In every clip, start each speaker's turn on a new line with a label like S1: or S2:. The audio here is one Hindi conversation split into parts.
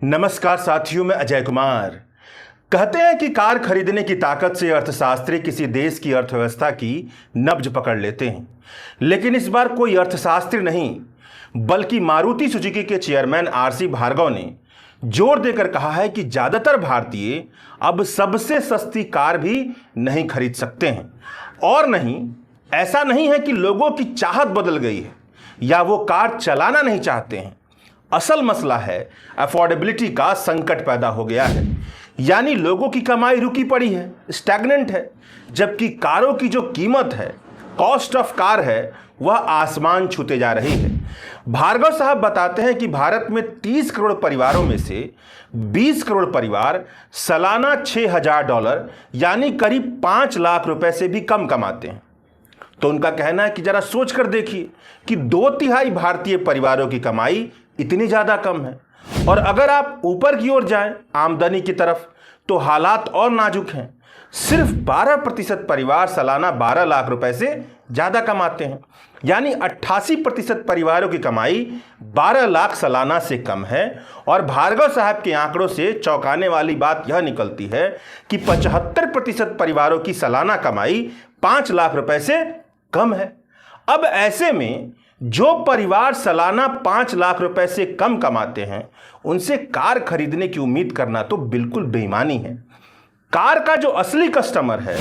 S1: नमस्कार साथियों, मैं अजय कुमार। कहते हैं कि कार खरीदने की ताकत से अर्थशास्त्री किसी देश की अर्थव्यवस्था की नब्ज पकड़ लेते हैं। लेकिन इस बार कोई अर्थशास्त्री नहीं, बल्कि मारुति सुजुकी के चेयरमैन आरसी भार्गव ने जोर देकर कहा है कि ज़्यादातर भारतीय अब सबसे सस्ती कार भी नहीं खरीद सकते हैं। और नहीं, ऐसा नहीं है कि लोगों की चाहत बदल गई है या वो कार चलाना नहीं चाहते हैं। असल मसला है अफोर्डेबिलिटी का संकट पैदा हो गया है, यानी लोगों की कमाई रुकी पड़ी है, स्टैग्नेंट है, जबकि कारों की जो कीमत है, कॉस्ट ऑफ कार है, वह आसमान छूते जा रही है। भार्गव साहब बताते हैं कि भारत में 30 करोड़ परिवारों में से 20 करोड़ परिवार सालाना $6,000 यानी करीब 5 लाख रुपए से भी कम कमाते हैं। तो उनका कहना है कि जरा सोच कर देखिए कि 2/3 भारतीय परिवारों की कमाई इतनी ज़्यादा कम है। और अगर आप ऊपर की ओर जाएं आमदनी की तरफ, तो हालात और नाजुक हैं। सिर्फ 12% परिवार सालाना 12 लाख रुपए से ज़्यादा कमाते हैं, यानी 88% परिवारों की कमाई 12 लाख सालाना से कम है। और भार्गव साहब के आंकड़ों से चौंकाने वाली बात यह निकलती है कि 75% परिवारों की सालाना कमाई 5 लाख रुपए से कम है। अब ऐसे में जो परिवार सालाना 5 लाख रुपए से कम कमाते हैं, उनसे कार खरीदने की उम्मीद करना तो बिल्कुल बेईमानी है। कार का जो असली कस्टमर है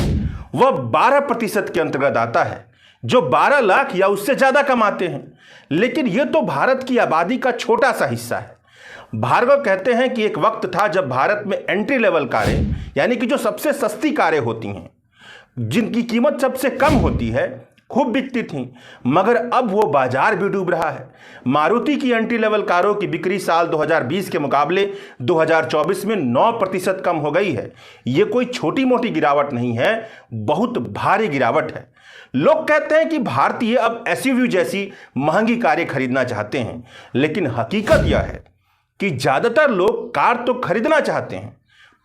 S1: वह 12% के अंतर्गत आता है, जो 12 लाख या उससे ज़्यादा कमाते हैं। लेकिन यह तो भारत की आबादी का छोटा सा हिस्सा है। भार्गव कहते हैं कि एक वक्त था जब भारत में एंट्री लेवल कारें, यानी कि जो सबसे सस्ती कारें होती हैं, जिनकी कीमत सबसे कम होती है, खूब बिकती थीं, मगर अब वो बाजार भी डूब रहा है। मारुति की एंट्री लेवल कारों की बिक्री साल 2020 के मुकाबले 2024 में 9% कम हो गई है। ये कोई छोटी मोटी गिरावट नहीं है, बहुत भारी गिरावट है। लोग कहते हैं कि भारतीय अब एसयूवी जैसी महंगी कारें खरीदना चाहते हैं, लेकिन हकीकत यह है कि ज़्यादातर लोग कार तो खरीदना चाहते हैं,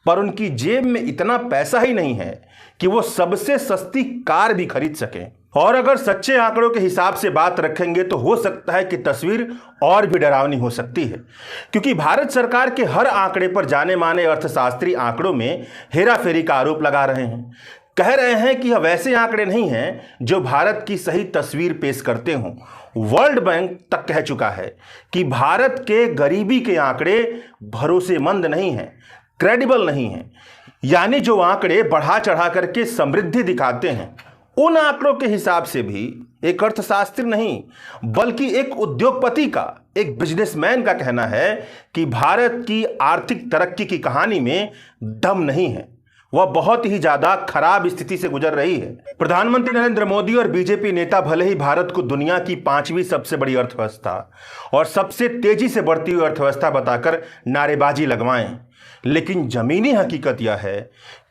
S1: पर उनकी जेब में इतना पैसा ही नहीं है कि वो सबसे सस्ती कार भी खरीद सकें। और अगर सच्चे आंकड़ों के हिसाब से बात रखेंगे तो हो सकता है कि तस्वीर और भी डरावनी हो सकती है, क्योंकि भारत सरकार के हर आंकड़े पर जाने माने अर्थशास्त्री आंकड़ों में हेराफेरी का आरोप लगा रहे हैं। कह रहे हैं कि यह वैसे आंकड़े नहीं हैं जो भारत की सही तस्वीर पेश करते हों। वर्ल्ड बैंक तक कह चुका है कि भारत के गरीबी के आंकड़े भरोसेमंद नहीं हैं, क्रेडिबल नहीं हैं। यानी जो आंकड़े बढ़ा चढ़ा करके समृद्धि दिखाते हैं, उन आंकड़ों के हिसाब से भी एक अर्थशास्त्री नहीं, बल्कि एक उद्योगपति का, एक बिजनेसमैन का कहना है कि भारत की आर्थिक तरक्की की कहानी में दम नहीं है। वह बहुत ही ज्यादा खराब स्थिति से गुजर रही है। प्रधानमंत्री नरेंद्र मोदी और बीजेपी नेता भले ही भारत को दुनिया की 5वीं सबसे बड़ी अर्थव्यवस्था और सबसे तेजी से बढ़ती हुई अर्थव्यवस्था बताकर नारेबाजी लगवाएं, लेकिन जमीनी हकीकत यह है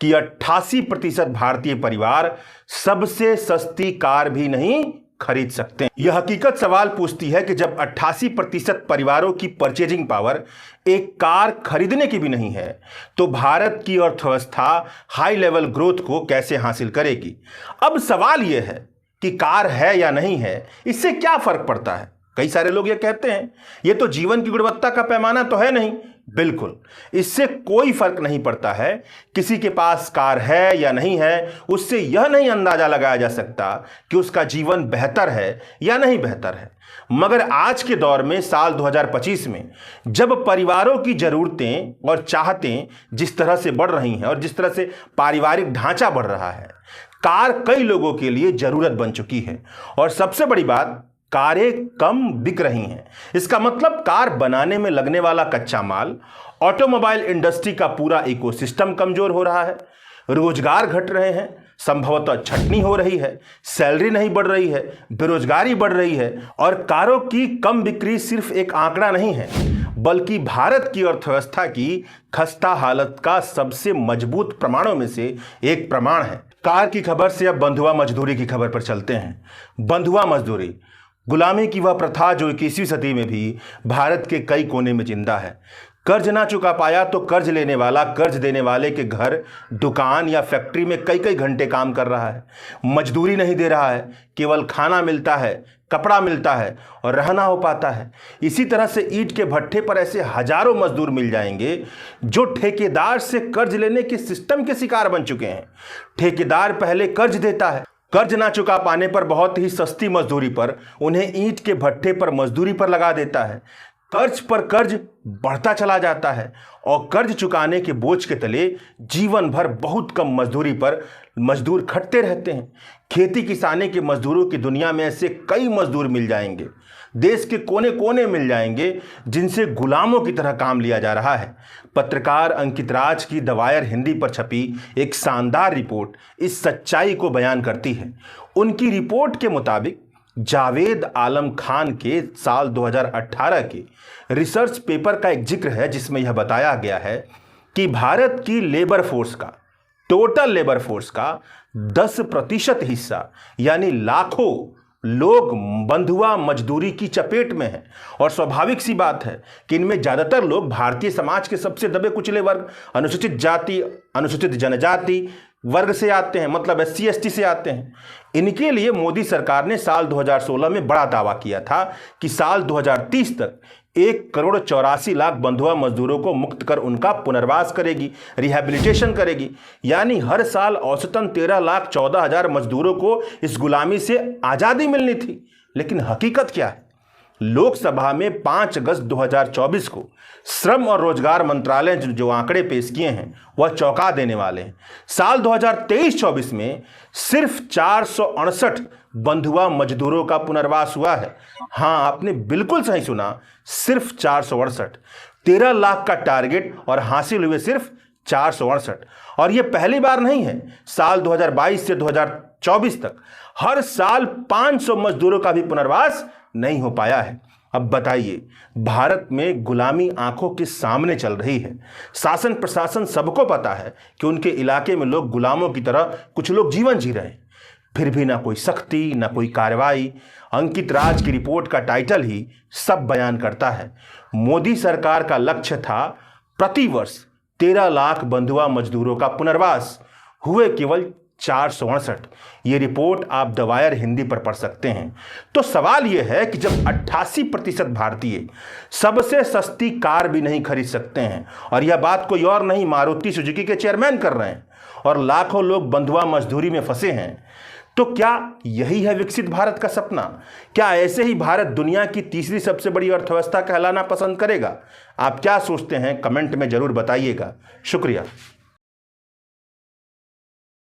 S1: कि 88% भारतीय परिवार सबसे सस्ती कार भी नहीं खरीद सकते। यह हकीकत सवाल पूछती है कि जब 88% परिवारों की परचेजिंग पावर एक कार खरीदने की भी नहीं है, तो भारत की अर्थव्यवस्था हाई लेवल ग्रोथ को कैसे हासिल करेगी। अब सवाल यह है कि कार है या नहीं है, इससे क्या फर्क पड़ता है। कई सारे लोग ये कहते हैं ये तो जीवन की गुणवत्ता का पैमाना तो है नहीं। बिल्कुल, इससे कोई फर्क नहीं पड़ता है। किसी के पास कार है या नहीं है, उससे यह नहीं अंदाजा लगाया जा सकता कि उसका जीवन बेहतर है या नहीं बेहतर है। मगर आज के दौर में, साल 2025 में, जब परिवारों की जरूरतें और चाहतें जिस तरह से बढ़ रही हैं और जिस तरह से पारिवारिक ढांचा बढ़ रहा है, कार कई लोगों के लिए जरूरत बन चुकी है। और सबसे बड़ी बात, कारें कम बिक रही हैं। इसका मतलब कार बनाने में लगने वाला कच्चा माल, ऑटोमोबाइल इंडस्ट्री का पूरा इकोसिस्टम कमजोर हो रहा है, रोजगार घट रहे हैं, संभवतः छटनी हो रही है, सैलरी नहीं बढ़ रही है, बेरोजगारी बढ़ रही है। और कारों की कम बिक्री सिर्फ एक आंकड़ा नहीं है, बल्कि भारत की अर्थव्यवस्था की खस्ता हालत का सबसे मजबूत प्रमाणों में से एक प्रमाण है। कार की खबर से अब बंधुआ मजदूरी की खबर पर चलते हैं। बंधुआ मजदूरी, गुलामी की वह प्रथा जो 21वीं सदी में भी भारत के कई कोने में जिंदा है। कर्ज ना चुका पाया तो कर्ज लेने वाला कर्ज देने वाले के घर, दुकान या फैक्ट्री में कई कई घंटे काम कर रहा है। मजदूरी नहीं दे रहा है, केवल खाना मिलता है, कपड़ा मिलता है और रहना हो पाता है। इसी तरह से ईंट के भट्ठे पर ऐसे हजारों मजदूर मिल जाएंगे जो ठेकेदार से कर्ज लेने के सिस्टम के शिकार बन चुके हैं। ठेकेदार पहले कर्ज देता है, कर्ज ना चुका पाने पर बहुत ही सस्ती मजदूरी पर उन्हें ईंट के भट्ठे पर मजदूरी पर लगा देता है। कर्ज पर कर्ज बढ़ता चला जाता है और कर्ज चुकाने के बोझ के तले जीवन भर बहुत कम मजदूरी पर मजदूर खटते रहते हैं। खेती किसानी के मजदूरों की दुनिया में ऐसे कई मजदूर मिल जाएंगे, देश के कोने कोने मिल जाएंगे, जिनसे गुलामों की तरह काम लिया जा रहा है। पत्रकार अंकित राज की द वायर हिंदी पर छपी एक शानदार रिपोर्ट इस सच्चाई को बयान करती है। उनकी रिपोर्ट के मुताबिक जावेद आलम खान के साल 2018 के रिसर्च पेपर का एक जिक्र है, जिसमें यह बताया गया है कि भारत की लेबर फोर्स का, टोटल लेबर फोर्स का 10% हिस्सा यानी लाखों लोग बंधुआ मजदूरी की चपेट में हैं। और स्वाभाविक सी बात है कि इनमें ज़्यादातर लोग भारतीय समाज के सबसे दबे कुचले वर्ग, अनुसूचित जाति, अनुसूचित जनजाति वर्ग से आते हैं, मतलब SC ST से आते हैं। इनके लिए मोदी सरकार ने साल 2016 में बड़ा दावा किया था कि साल 2030 तक 1,84,00,000 बंधुआ मजदूरों को मुक्त कर उनका पुनर्वास करेगी, रिहैबिलिटेशन करेगी। यानी हर साल औसतन 13,14,000 मजदूरों को इस गुलामी से आज़ादी मिलनी थी। लेकिन हकीकत क्या है? लोकसभा में 5 अगस्त 2024 को श्रम और रोजगार मंत्रालय ने जो आंकड़े पेश किए हैं वह चौंका देने वाले हैं। साल 2023-24 में सिर्फ 468 बंधुआ मजदूरों का पुनर्वास हुआ है। हाँ, आपने बिल्कुल सही सुना, सिर्फ 468। 13 लाख का टारगेट और हासिल हुए सिर्फ 468। और यह पहली बार नहीं है। साल 2022 से 2024 तक हर साल 500 मजदूरों का भी पुनर्वास नहीं हो पाया है। अब बताइए, भारत में गुलामी आंखों के सामने चल रही है। शासन प्रशासन सबको पता है कि उनके इलाके में लोग गुलामों की तरह कुछ लोग जीवन जी रहे हैं, फिर भी ना कोई सख्ती, ना कोई कार्रवाई। अंकित राज की रिपोर्ट का टाइटल ही सब बयान करता है। मोदी सरकार का लक्ष्य था प्रतिवर्ष 13 लाख बंधुआ मजदूरों का पुनर्वास, हुए केवल 468। ये रिपोर्ट आप द वायर हिंदी पर पढ़ सकते हैं। तो सवाल यह है कि जब 88% भारतीय सबसे सस्ती कार भी नहीं खरीद सकते हैं, और यह बात कोई और नहीं मारुति सुजुकी के चेयरमैन कर रहे हैं, और लाखों लोग बंधुआ मजदूरी में फंसे हैं, तो क्या यही है विकसित भारत का सपना? क्या ऐसे ही भारत दुनिया की तीसरी सबसे बड़ी अर्थव्यवस्था कहलाना पसंद करेगा? आप क्या सोचते हैं? कमेंट में जरूर बताइएगा। शुक्रिया।